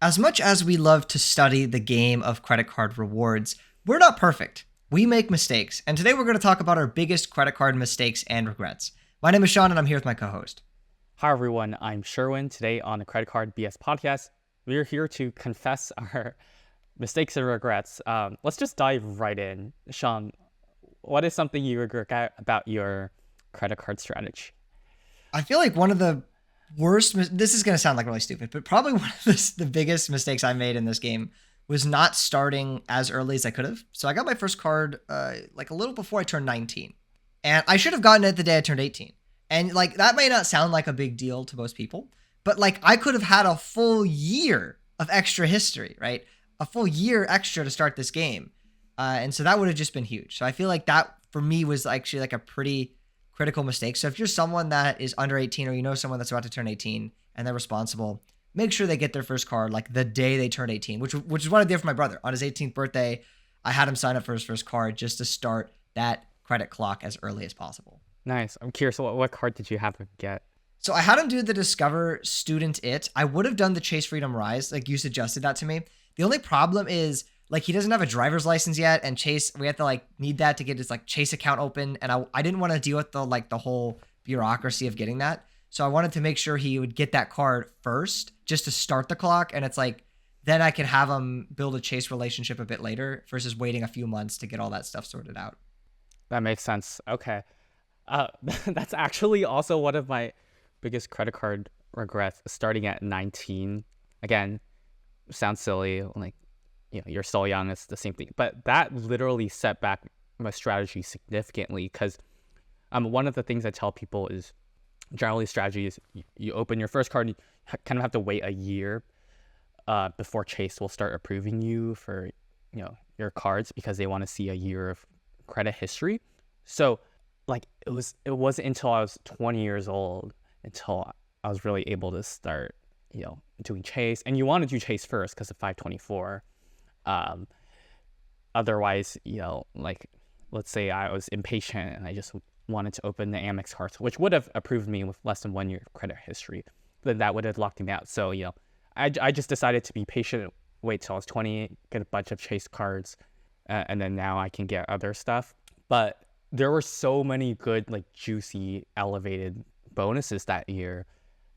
As much as we love to study the game of credit card rewards, we're not perfect. We make mistakes, and today we're going to talk about our biggest credit card mistakes and regrets. My name is Sean, and I'm here with my co-host. Hi everyone, I'm Sherwin. Today on the Credit Card BS podcast, we're here to confess our mistakes and regrets. Let's just dive right in. Sean, what is something you regret about your credit card strategy? I feel like one of the this is going to sound like really stupid, but probably one of the biggest mistakes I made in this game was not starting as early as I could have. So I got my first card like a little before I turned 19. And I should have gotten it the day I turned 18. And like that may not sound like a big deal to most people, but like I could have had a full year of extra history, right? A full year extra to start this game. And so that would have just been huge. So I feel like that for me was actually like a pretty critical mistake. So if you're someone that is under 18 or you know someone that's about to turn 18 and they're responsible, make sure they get their first card like the day they turn 18, which is what I did for my brother. On his 18th birthday, I had him sign up for his first card just to start that credit clock as early as possible. Nice. I'm curious, what card did you have him get? So I had him do the Discover Student It. I would have done the Chase Freedom Rise, like you suggested that to me. The only problem is like he doesn't have a driver's license yet, and Chase, we have to like need that to get his like Chase account open, and I didn't want to deal with the whole bureaucracy of getting that. So I wanted to make sure he would get that card first just to start the clock, and it's like then I can have him build a Chase relationship a bit later versus waiting a few months to get all that stuff sorted out. That makes sense. Okay. That's actually also one of my biggest credit card regrets, starting at 19. Again, sounds silly, like, you know, you're still young, it's the same thing. But that literally set back my strategy significantly because one of the things I tell people is generally strategy is you open your first card, you kind of have to wait a year before Chase will start approving you for, you know, your cards because they want to see a year of credit history. So like it wasn't until I was 20 years old until I was really able to start, you know, doing Chase. And you want to do Chase first because of 524. Otherwise, you know, like let's say I was impatient and I just wanted to open the Amex cards, which would have approved me with less than 1 year of credit history, then that would have locked me out. So, you know, I just decided to be patient, wait till I was 20, get a bunch of Chase cards, and then now I can get other stuff. But there were so many good, like juicy, elevated bonuses that year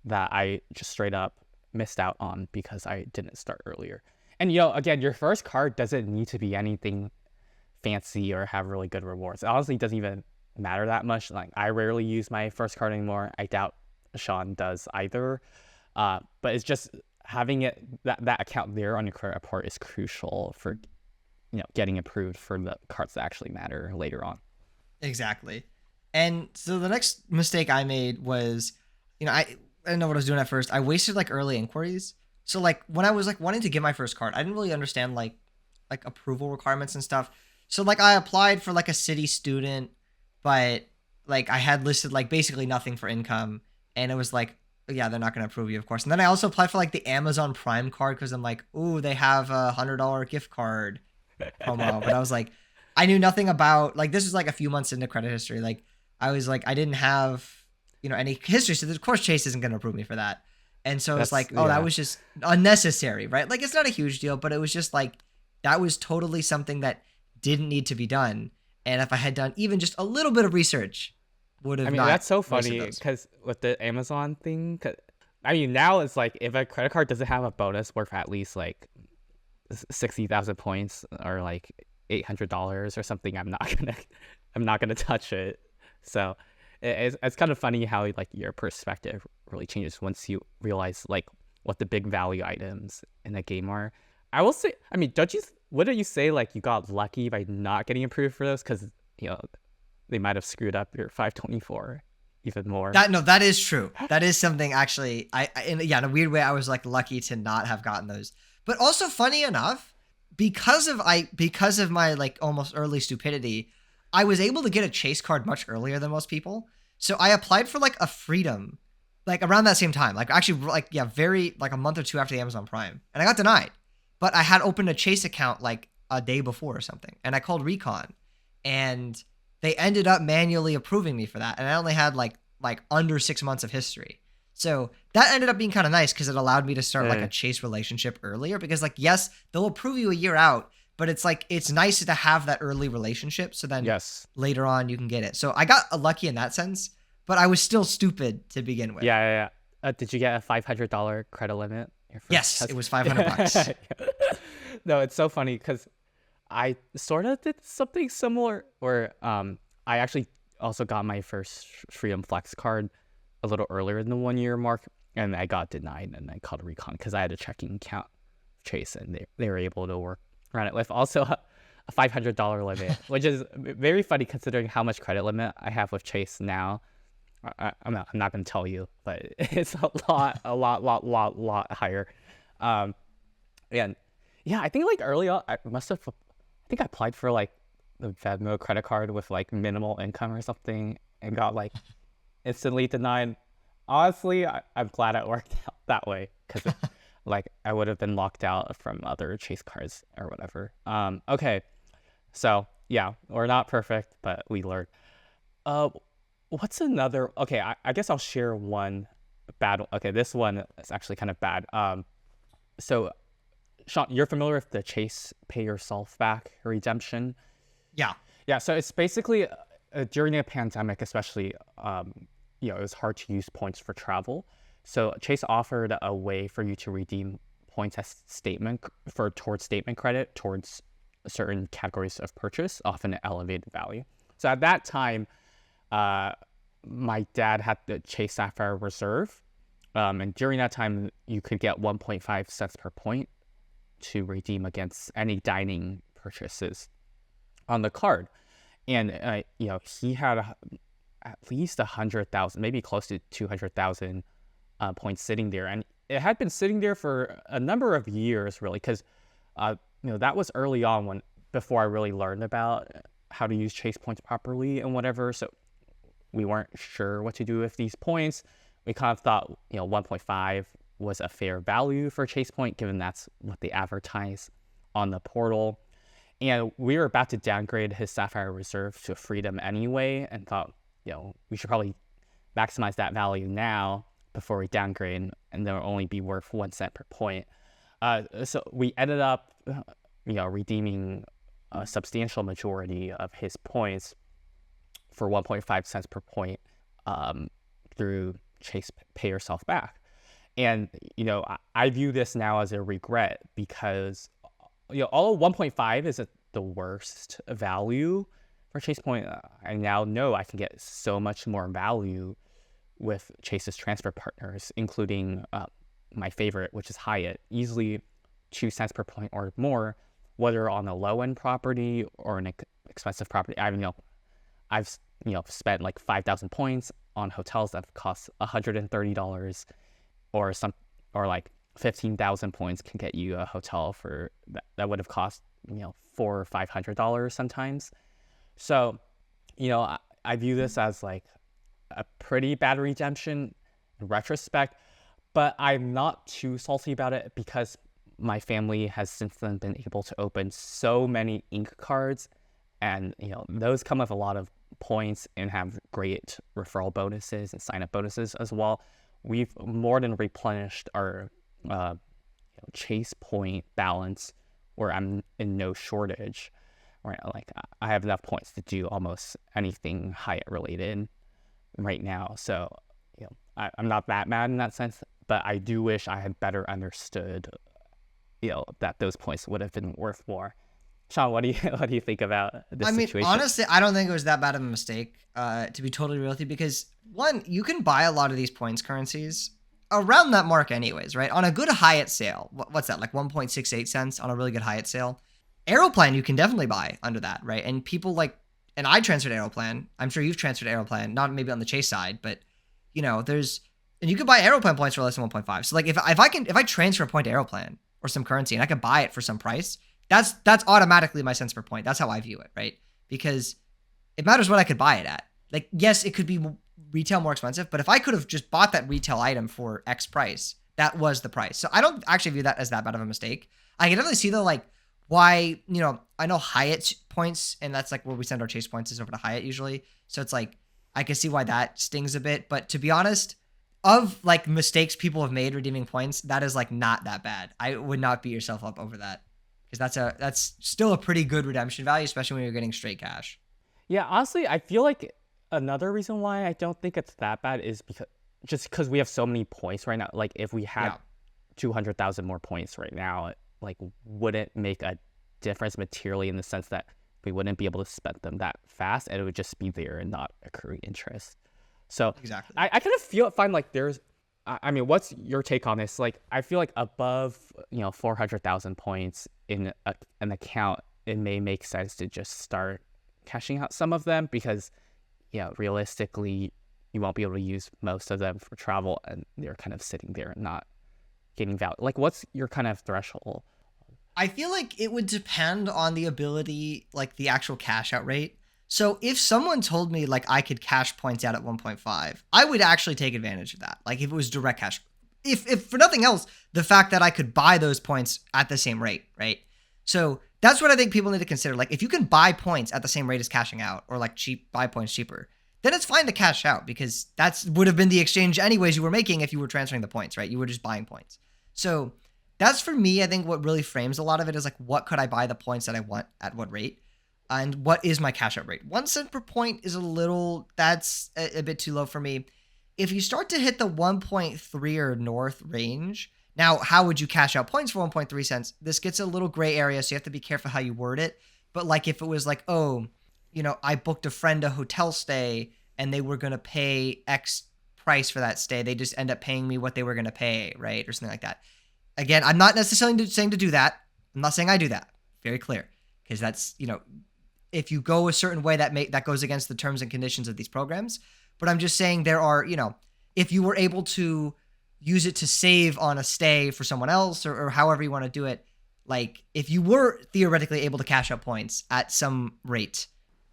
that I just straight up missed out on because I didn't start earlier. And, you know, again, your first card doesn't need to be anything fancy or have really good rewards. It honestly doesn't even matter that much. Like, I rarely use my first card anymore. I doubt Sean does either. But it's just having it that account there on your credit report is crucial for, you know, getting approved for the cards that actually matter later on. Exactly. And so the next mistake I made was, you know, I didn't know what I was doing at first. I wasted like early inquiries. So like when I was like wanting to get my first card, I didn't really understand like approval requirements and stuff. So like I applied for like a city student, but like I had listed like basically nothing for income, and it was like, yeah, they're not going to approve you, of course. And then I also applied for like the Amazon Prime card because I'm like, ooh, they have a $100 gift card promo. But I was like, I knew nothing about like this was like a few months into credit history. Like I was like, I didn't have, you know, any history. So of course Chase isn't going to approve me for that. And so it's like, oh, yeah. that was just unnecessary, right? Like it's not a huge deal, but it was just like that was totally something that didn't need to be done. And if I had done even just a little bit of research, would have. I mean, not that's so wasted funny those. because with the Amazon thing, I mean, now it's like if a credit card doesn't have a bonus worth at least like 60,000 points or like $800 or something, I'm not gonna touch it. So it's kind of funny how like your perspective really changes once you realize like what the big value items in a game are. I will say, I mean, wouldn't you say like you got lucky by not getting approved for those because, you know, they might have screwed up your 524 even more? That is true. That is something actually. In a weird way, I was like lucky to not have gotten those. But also, funny enough, because of my like almost early stupidity, I was able to get a Chase card much earlier than most people. So I applied for like a Freedom, like around that same time, like actually like very like a month or two after the Amazon Prime, and I got denied. But I had opened a Chase account like a day before or something, and I called Recon, and they ended up manually approving me for that, and I only had like under 6 months of history. So that ended up being kind of nice because it allowed me to start like a Mm. Chase relationship earlier because like, yes, they'll approve you a year out, but it's like, it's nice to have that early relationship. So then Yes. later on you can get it. So I got lucky in that sense, but I was still stupid to begin with. Yeah, yeah, yeah. Did you get a $500 credit limit your first Yes, it test? was 500 bucks. No, it's so funny because I sort of did something similar where I actually also got my first Freedom Flex card a little earlier than the 1 year mark, and I got denied, and I called a recon because I had a checking account Chase, and they were able to work around it with also a $500 limit, which is very funny considering how much credit limit I have with Chase now. I'm not going to tell you, but it's a lot higher. Um, and yeah, I think like early on, I think I applied for like the Venmo credit card with like minimal income or something and got like instantly denied. Honestly, I'm glad it worked out that way because like I would have been locked out from other Chase cards or whatever. Okay, so yeah, we're not perfect, but we learned. Uh, what's another? Okay, I guess I'll share one bad. Okay, this one is actually kind of bad. So Sean, you're familiar with the Chase Pay Yourself Back redemption? Yeah. Yeah, so it's basically during a pandemic, especially, it was hard to use points for travel. So Chase offered a way for you to redeem points as towards statement credit towards certain categories of purchase, often at elevated value. So at that time, my dad had the Chase Sapphire Reserve, and during that time, you could get 1.5 cents per point to redeem against any dining purchases on the card. And he had at least 100,000, maybe close to 200,000 points sitting there, and it had been sitting there for a number of years, really, because that was early on before I really learned about how to use Chase points properly and whatever. So we weren't sure what to do with these points. We kind of thought 1.5 was a fair value for Chase Point, given that's what they advertise on the portal. And we were about to downgrade his Sapphire Reserve to Freedom anyway, and thought, we should probably maximize that value now before we downgrade, and they'll only be worth 1 cent per point. So we ended up, redeeming a substantial majority of his points for 1.5 cents per point through Chase Pay Yourself Back. And, I view this now as a regret because, although 1.5 is the worst value for Chase Point, I now know I can get so much more value with Chase's transfer partners, including my favorite, which is Hyatt, easily 2 cents per point or more, whether on a low-end property or an expensive property. I've spent like 5,000 points on hotels that cost $130, or like 15,000 points can get you a hotel for that would have cost $400 or $500 sometimes. So, I view this as like a pretty bad redemption in retrospect, but I'm not too salty about it because my family has since then been able to open so many ink cards, and those come with a lot of points and have great referral bonuses and sign up bonuses as well. We've more than replenished our Chase point balance, where I'm in no shortage. Right, like I have enough points to do almost anything Hyatt related right now. So I'm not that mad in that sense, but I do wish I had better understood that those points would have been worth more. Sean, what do you think about this situation? Honestly, I don't think it was that bad of a mistake, to be totally real with you, because one, you can buy a lot of these points currencies around that mark anyways, right? On a good Hyatt sale, what's that, like 1.68 cents on a really good Hyatt sale? Aeroplan, you can definitely buy under that, right? And people and I transferred Aeroplan. I'm sure you've transferred Aeroplan, not maybe on the Chase side, but and you can buy Aeroplan points for less than 1.5. So like if I transfer a point to Aeroplan or some currency and I can buy it for some price, that's automatically my cents per point. That's how I view it, right? Because it matters what I could buy it at. Like, yes, it could be retail more expensive, but if I could have just bought that retail item for X price, that was the price. So I don't actually view that as that bad of a mistake. I can definitely see though, like why, I know Hyatt points, and that's like where we send our Chase points is over to Hyatt usually. So it's like, I can see why that stings a bit. But to be honest, of like mistakes people have made redeeming points, that is like not that bad. I would not beat yourself up over that because that's still a pretty good redemption value, especially when you're getting straight cash. Yeah, honestly, I feel like another reason why I don't think it's that bad is because we have so many points right now. Like if we had Yeah, 200,000 more points right now, it, like wouldn't make a difference materially in the sense that we wouldn't be able to spend them that fast, and it would just be there and not accruing interest. So exactly. I kind of find like there's, I mean, what's your take on this? Like I feel like above 400,000 points in an account, it may make sense to just start cashing out some of them because realistically you won't be able to use most of them for travel, and they're kind of sitting there and not getting value. Like what's your kind of threshold? I feel like it would depend on the ability, like the actual cash out rate. So if someone told me like I could cash points out at 1.5, I would actually take advantage of that. Like if it was direct cash. If for nothing else, the fact that I could buy those points at the same rate, right? So that's what I think people need to consider. Like if you can buy points at the same rate as cashing out, or like buy points cheaper, then it's fine to cash out because that's would have been the exchange anyways you were making if you were transferring the points, right? You were just buying points. So that's for me, I think what really frames a lot of it is like, what could I buy the points that I want at what rate? And what is my cash out rate? 1 cent per point is that's a bit too low for me. If you start to hit the 1.3 or north range, now how would you cash out points for 1.3 cents? This gets a little gray area, so you have to be careful how you word it. But like if it was like, oh, I booked a friend a hotel stay and they were going to pay X price for that stay. They just end up paying me what they were going to pay, right? Or something like that. Again, I'm not necessarily saying to do that. I'm not saying I do that. Very clear. Because that's, if you go a certain way that goes against the terms and conditions of these programs. But I'm just saying there are, if you were able to use it to save on a stay for someone else or however you want to do it, like if you were theoretically able to cash out points at some rate,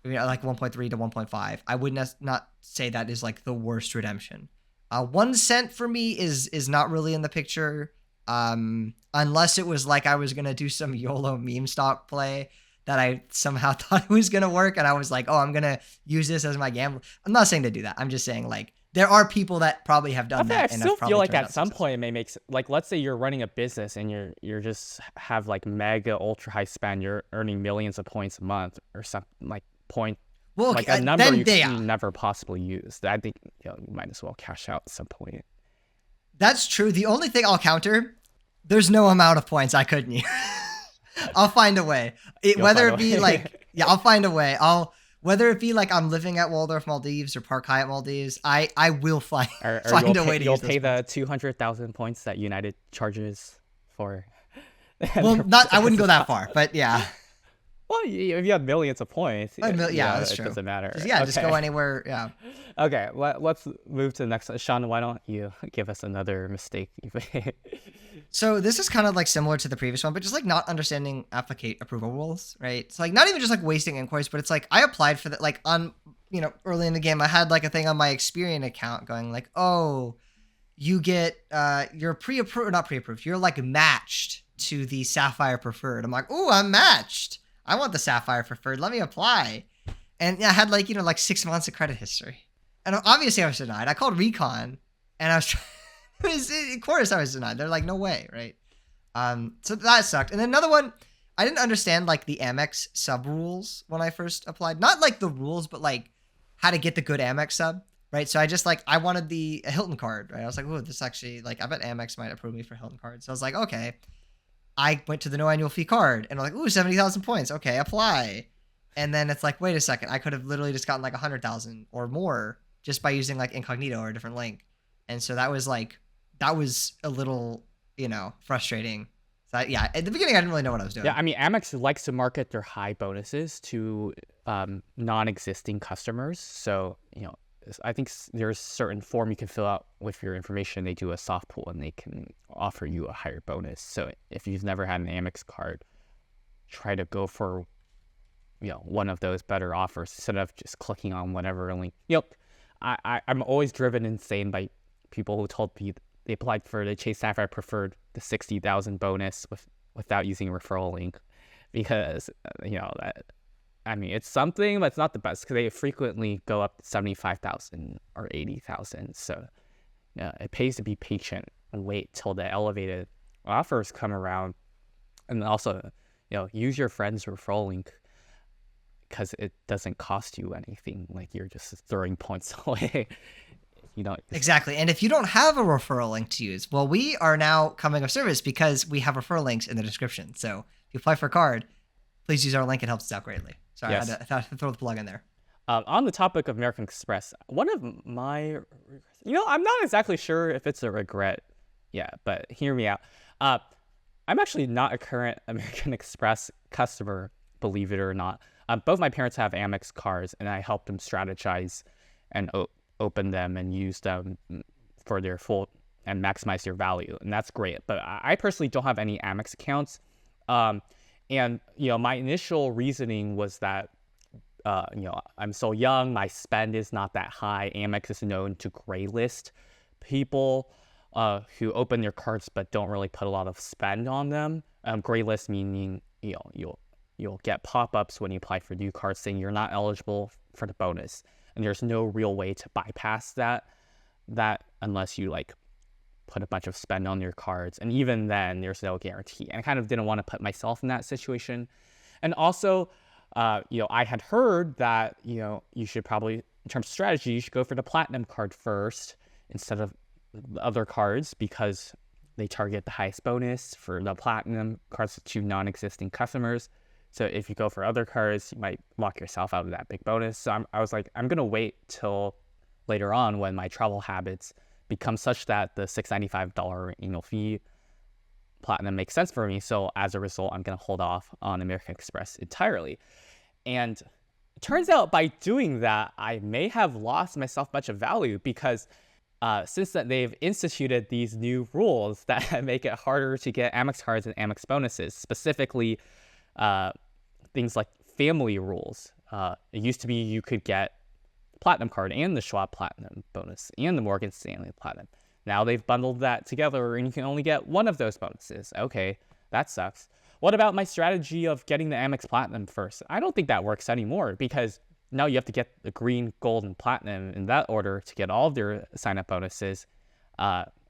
like 1.3 to 1.5, I would not say that is like the worst redemption. 1 cent for me is not really in the picture. Unless it was like I was going to do some YOLO meme stock play that I somehow thought it was going to work. And I was like, oh, I'm going to use this as my gamble. I'm not saying to do that. I'm just saying like there are people that probably have done that. I still feel like at some point it may make like, let's say you're running a business and you're just have like mega ultra high spend. You're earning millions of points a month or something like point. Well, like a number you can never possibly use. I think you might as well cash out at some point. That's true. The only thing I'll counter, there's no amount of points I couldn't use. I'll find a way. Whether it be like, yeah, I'll find a way. Whether it be like I'm living at Waldorf Maldives or Park Hyatt Maldives, I will find a way to use those. You'll pay the 200,000 points that United charges for. Well, I wouldn't go that far, but yeah. Well, if you have millions of points, that's true. It doesn't matter. Just go anywhere. Yeah. Okay, let's move to the next one. Sean, why don't you give us another mistake you made? So this is kind of like similar to the previous one, but just like not understanding applicate approval rules, right? It's like not even just like wasting inquiries, but it's like I applied for that like on, early in the game, I had like a thing on my Experian account going like, oh, you get, you're pre-approved, or not pre-approved, you're like matched to the Sapphire Preferred. I'm like, oh, I'm matched. I want the Sapphire Preferred. Let me apply. And I had like, like 6 months of credit history. And obviously I was denied. I called Recon and I was trying. Of course I was denied. They're like, no way, right? So that sucked. And then another one, I didn't understand like the Amex sub rules when I first applied. Not like the rules, but like how to get the good Amex sub, right? So I just like, I wanted a Hilton card, right? I was like, oh, this actually, like, I bet Amex might approve me for Hilton card. So I was like, okay. I went to the no annual fee card and I'm like, ooh, 70,000 points. Okay, apply. And then it's like, wait a second. I could have literally just gotten like 100,000 or more just by using like incognito or a different link. And so that was a little, frustrating. So yeah, at the beginning, I didn't really know what I was doing. Yeah, I mean, Amex likes to market their high bonuses to non-existing customers. So, I think there's a certain form you can fill out with your information. They do a soft pull and they can offer you a higher bonus. So if you've never had an Amex card, try to go for, one of those better offers instead of just clicking on whatever link. I'm always driven insane by people who told me they applied for the Chase Sapphire Preferred, the 60,000 bonus without using a referral link, because it's something, but it's not the best because they frequently go up to 75,000 or 80,000. So it pays to be patient and wait till the elevated offers come around. And also, use your friend's referral link because it doesn't cost you anything. Like, you're just throwing points away. Exactly. And if you don't have a referral link to use, well, we are now coming of service because we have referral links in the description. So if you apply for a card, please use our link. It helps us out greatly. Sorry, Yes. I thought I'd throw the plug in there. On the topic of American Express, one of my, I'm not exactly sure if it's a regret yet, but hear me out. I'm actually not a current American Express customer, believe it or not. Both my parents have Amex cards, and I helped them strategize and open them and use them for their full and maximize their value, and that's great. But I personally don't have any Amex accounts, and my initial reasoning was that I'm so young, my spend is not that high. Amex is known to gray list people who open their cards but don't really put a lot of spend on them. Gray list meaning you'll get pop-ups when you apply for new cards saying you're not eligible for the bonus, and there's no real way to bypass that unless you put a bunch of spend on your cards, and even then there's no guarantee. And I kind of didn't want to put myself in that situation. And also I had heard that you should probably, in terms of strategy, you should go for the platinum card first instead of the other cards because they target the highest bonus for the platinum cards to non-existing customers. So if you go for other cards, you might lock yourself out of that big bonus. So I was like, I'm going to wait till later on when my travel habits become such that the $695 annual fee platinum makes sense for me. So as a result, I'm going to hold off on American Express entirely. And it turns out by doing that, I may have lost myself much of value because since that they've instituted these new rules that make it harder to get Amex cards and Amex bonuses, specifically things like family rules. It used to be you could get Platinum card and the Schwab Platinum bonus and the Morgan Stanley Platinum. Now they've bundled that together and you can only get one of those bonuses. Okay, that sucks. What about my strategy of getting the Amex Platinum first? I don't think that works anymore because now you have to get the green, gold, and platinum in that order to get all of their sign-up bonuses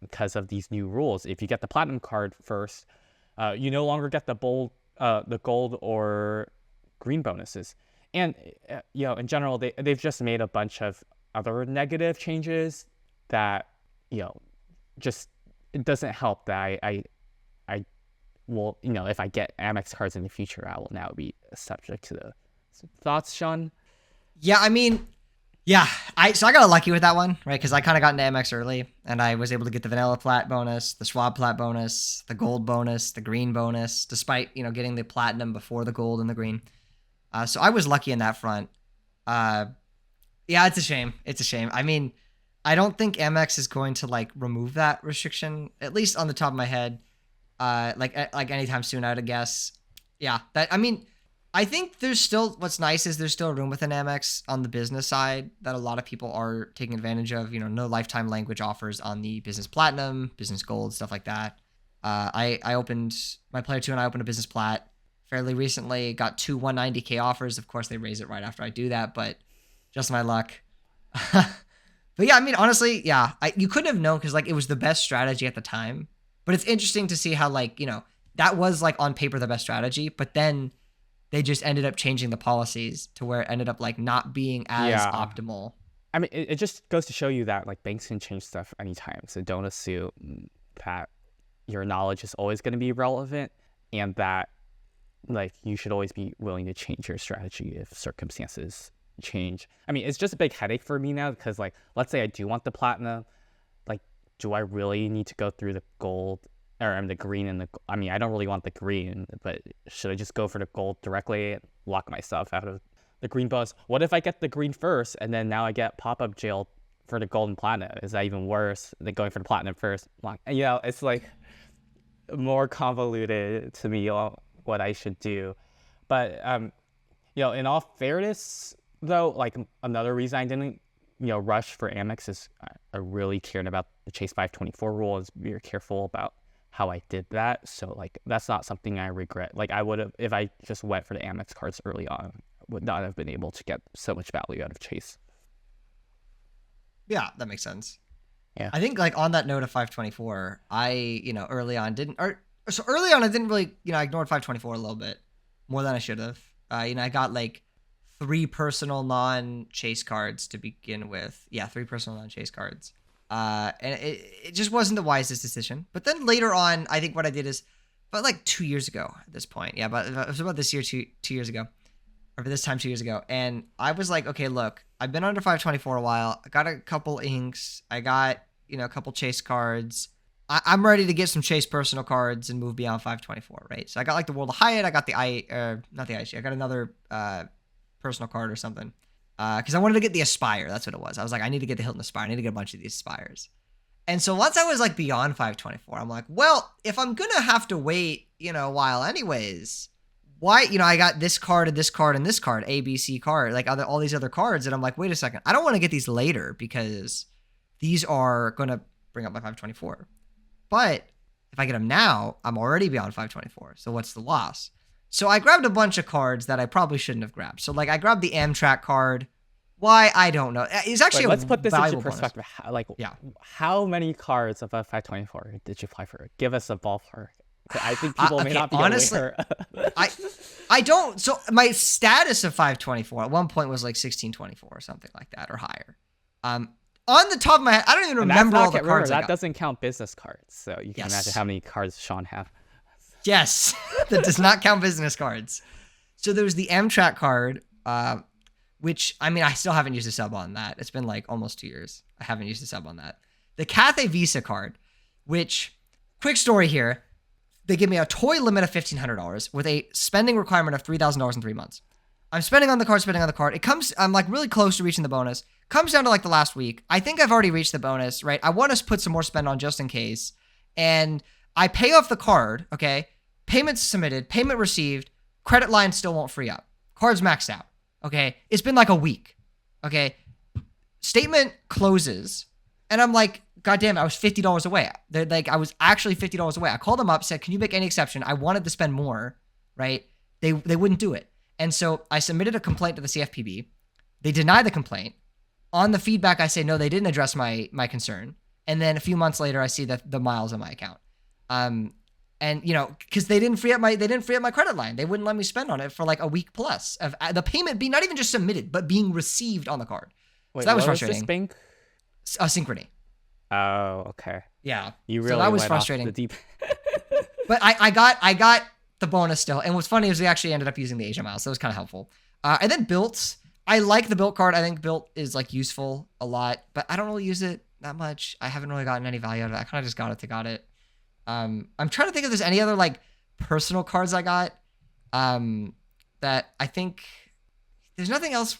because of these new rules. If you get the platinum card first, you no longer get the gold or green bonuses. And in general, they've just made a bunch of other negative changes that just it doesn't help that I will if I get Amex cards in the future, I will now be subject to the thoughts, Sean. Yeah, I mean, yeah, I got lucky with that one, right? Because I kind of got into Amex early, and I was able to get the vanilla plat bonus, the Schwab plat bonus, the gold bonus, the green bonus, despite getting the platinum before the gold and the green. So I was lucky in that front. Yeah, it's a shame. It's a shame. I mean, I don't think Amex is going to remove that restriction, at least on the top of my head. Like anytime soon, I'd guess. Yeah, I think there's still, what's nice is there's still room within Amex on the business side that a lot of people are taking advantage of. No lifetime language offers on the business platinum, business gold, stuff like that. I opened, my player 2 and I opened a business plat fairly recently, got 2 190K offers. Of course, they raise it right after I do that, but just my luck. But yeah, I mean, honestly, yeah, you couldn't have known because it was the best strategy at the time. But it's interesting to see how that was on paper the best strategy, but then they just ended up changing the policies to where it ended up not being as optimal. I mean, it just goes to show you that banks can change stuff anytime. So don't assume that your knowledge is always going to be relevant and that you should always be willing to change your strategy if circumstances change. I mean, it's just a big headache for me now because let's say I do want the platinum, do I really need to go through the gold or the green and I don't really want the green, but should I just go for the gold directly and lock myself out of the green bonus? What if I get the green first and then now I get pop-up jail for the gold and platinum? Is that even worse than going for the platinum first? It's more convoluted to me what I should do. But in all fairness though, another reason I didn't rush for Amex is I really cared about the Chase 524 rule. Is very careful about how I did that. So that's not something I regret. I would have, if I just went for the Amex cards early on, would not have been able to get so much value out of Chase. Yeah, that makes sense. Yeah. I think like on that note of 524, early on I didn't really, I ignored 524 a little bit more than I should have. I got like 3 personal non-chase cards to begin with. Yeah, 3 personal non-chase cards. And it just wasn't the wisest decision. But then later on, I think what I did is about like 2 years ago at this point. Yeah, but it was about this year, 2 years ago. Or for this time 2 years ago. And I was like, okay, look, I've been under 524 a while. I got a couple inks. I got, a couple chase cards. I'm ready to get some chase personal cards and move beyond 524, right? So I got like the World of Hyatt. I got not the IG. I got another personal card or something. Because I wanted to get the Aspire. That's what it was. I was like, I need to get the Hilton Aspire. I need to get a bunch of these Aspires. And so once I was like beyond 524, I'm like, well, if I'm going to have to wait, a while anyways, why, I got this card and this card and this card, ABC card, like all these other cards. And I'm like, wait a second. I don't want to get these later because these are going to bring up my 524. But if I get them now, I'm already beyond 524. So what's the loss? So I grabbed a bunch of cards that I probably shouldn't have grabbed. So like I grabbed the Amtrak card. Why? I don't know. It's actually let's put this into bonus. perspective. How many cards of a 524 did you apply for? Give us a ballpark. I think people may not be honestly, aware. I don't. So my status of 524 at one point was like 1624 or something like that or higher. On the top of my head, I don't even remember all the cards. That doesn't count business cards, so you can imagine how many cards Sean have. Yes, that does not count business cards. So there was the Amtrak card, which, I still haven't used a sub on that. It's been like almost 2 years. I haven't used a sub on that. The Cathay Visa card, which, quick story here, they give me a toy limit of $1,500 with a spending requirement of $3,000 in 3 months. I'm spending on the card. I'm like really close to reaching the bonus. Comes down to like the last week. I think I've already reached the bonus, right? I want to put some more spend on just in case. And I pay off the card, okay? Payment submitted, payment received, credit line still won't free up. Card's maxed out, okay? It's been like a week, okay? Statement closes, and I'm like, God damn, I was $50 away. I was actually $50 away. I called them up, said, can you make any exception? I wanted to spend more, right? They wouldn't do it. And so I submitted a complaint to the CFPB. They denied the complaint. On the feedback, I say, no, they didn't address my concern. And then a few months later, I see that the miles on my account. And because they didn't free up my credit line. They wouldn't let me spend on it for like a week plus of the payment being not even just submitted, but being received on the card. Wait, so that was what frustrating. Was this bank? Synchrony. Oh, okay. Yeah. You really so that was went frustrating. Off the deep. But I got the bonus still. And what's funny is we actually ended up using the Asia miles, so it was kind of helpful. And then built. I like the built card. I think built is like useful a lot, but I don't really use it that much. I haven't really gotten any value out of it. I kind of just got it to got it. I'm trying to think if there's any other like personal cards I got that I think there's nothing else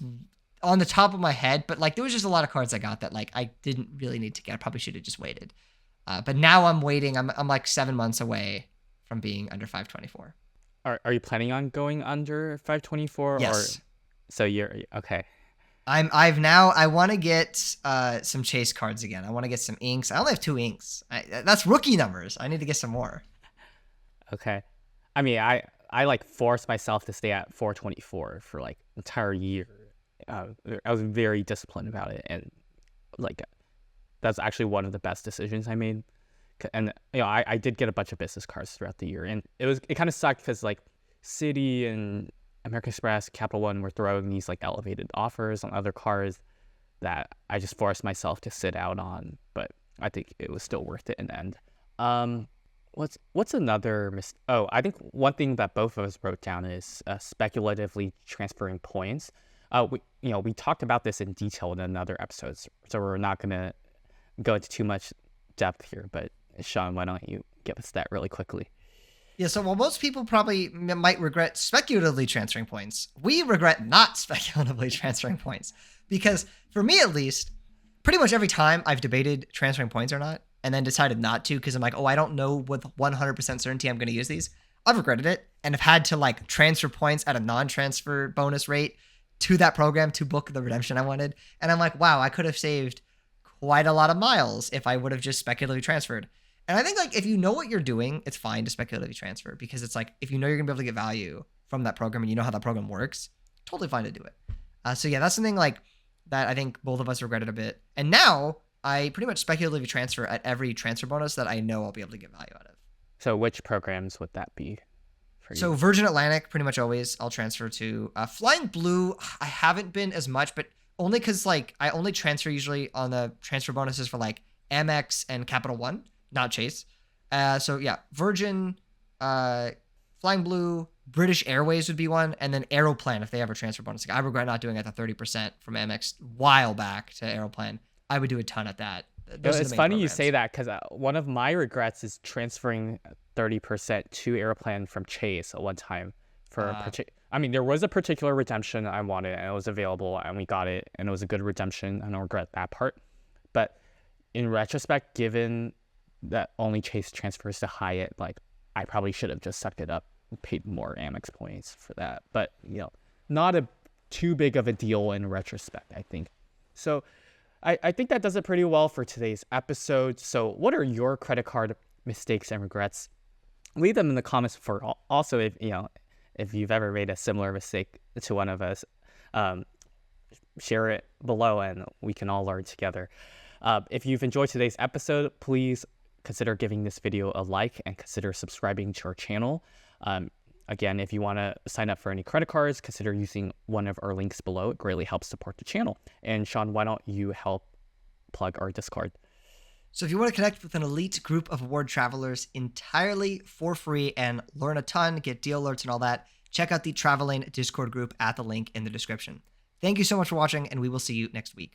on the top of my head, but like there was just a lot of cards I got that like I didn't really need to get. I probably should have just waited. But now I'm waiting. I'm like 7 months away from being under 524. Are you planning on going under 524? Yes. Or so you're okay. I want to get some chase cards again. I want to get some inks. I only have 2 inks. That's rookie numbers. I need to get some more. Okay. I like forced myself to stay at 424 for like entire year. I was very disciplined about it, and like that's actually one of the best decisions I made. And I did get a bunch of business cards throughout the year, and it kind of sucked because like Citi and American Express, Capital One were throwing these like elevated offers on other cards that I just forced myself to sit out on, but I think it was still worth it in the end. What's another I think one thing that both of us wrote down is speculatively transferring points. We talked about this in detail in another episode, so we're not gonna go into too much depth here. But Sean, why don't you give us that really quickly? Yeah, so while most people probably might regret speculatively transferring points, we regret not speculatively transferring points. Because for me at least, pretty much every time I've debated transferring points or not, and then decided not to because I'm like, I don't know with 100% certainty I'm going to use these, I've regretted it and have had to like transfer points at a non-transfer bonus rate to that program to book the redemption I wanted. And I'm like, wow, I could have saved quite a lot of miles if I would have just speculatively transferred. And I think like if you know what you're doing, it's fine to speculatively transfer because it's like if you know you're gonna be able to get value from that program and you know how that program works, totally fine to do it. So yeah, that's something like that I think both of us regretted a bit. And now I pretty much speculatively transfer at every transfer bonus that I know I'll be able to get value out of. So which programs would that be for you? So Virgin Atlantic, pretty much always I'll transfer to. Flying Blue, I haven't been as much, but only because like I only transfer usually on the transfer bonuses for like Amex and Capital One, not Chase. So yeah, Virgin, Flying Blue, British Airways would be one, and then Aeroplan if they have a transfer bonus. Like, I regret not doing it at the 30% from Amex while back to Aeroplan. I would do a ton at that. Those are the It's main funny you programs. say that because one of my regrets is transferring 30% to Airplane from Chase at one time. I mean, there was a particular redemption I wanted, and it was available, and we got it, and it was a good redemption. I don't regret that part. But in retrospect, given that only Chase transfers to Hyatt, like I probably should have just sucked it up and paid more Amex points for that. But not a too big of a deal in retrospect, I think. So I think that does it pretty well for today's episode. So what are your credit card mistakes and regrets? Leave them in the comments for also if you've ever made a similar mistake to one of us. Share it below and we can all learn together. If you've enjoyed today's episode, please consider giving this video a like and consider subscribing to our channel. Again, if you want to sign up for any credit cards, consider using one of our links below. It greatly helps support the channel. And Sean, why don't you help plug our Discord? So if you want to connect with an elite group of award travelers entirely for free and learn a ton, get deal alerts and all that, check out the Traveling Discord group at the link in the description. Thank you so much for watching, and we will see you next week.